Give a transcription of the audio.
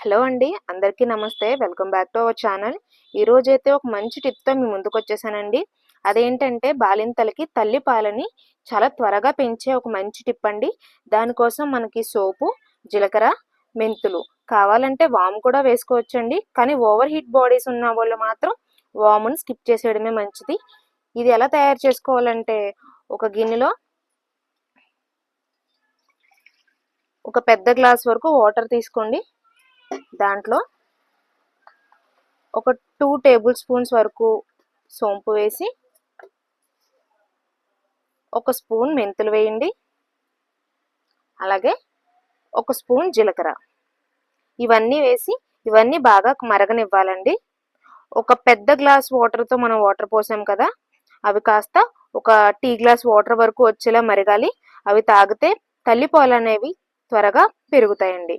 Hello అండి. అందరికీ నమస్తే. Welcome back to our channel. ఈరోజైతే ఒక మంచి టిప్‌తో మీ ముందుకొచ్చేసానండి. అదేంటంటే బాలింతలకి తల్లి పాలని చాలా త్వరగా పెంచే ఒక మంచి టిప్ అండి. దానికోసం మనకి సోపు, జీలకర్ర, మెంతులు కావాలంటే వాము కూడా వేసుకోవచ్చండి. కానీ ఓవర్ హీట్ బాడీస్ ఉన్న వాళ్ళు మాత్రం వాముని స్కిప్ చేసేయడమే మంచిది. ఇది ఎలా తయారు చేసుకోవాలంటే ఒక గిన్నెలో ఒక పెద్ద గ్లాస్ వరకు వాటర్ తీసుకోండి. దాంట్లో ఒక 2 టేబుల్ స్పూన్స్ వరకు సోంపు వేసి, ఒక స్పూన్ మెంతులు వేయండి. అలాగే ఒక స్పూన్ జీలకర్ర. ఇవన్నీ వేసి ఇవన్నీ బాగా మరగనివ్వాలండి. ఒక పెద్ద గ్లాస్ వాటర్తో మనం వాటర్ పోసాం కదా, అవి కాస్త ఒక టీ గ్లాస్ వాటర్ వరకు వచ్చేలా మరగాలి. అవి తాగితే తల్లిపాలు అనేవి త్వరగా పెరుగుతాయండి.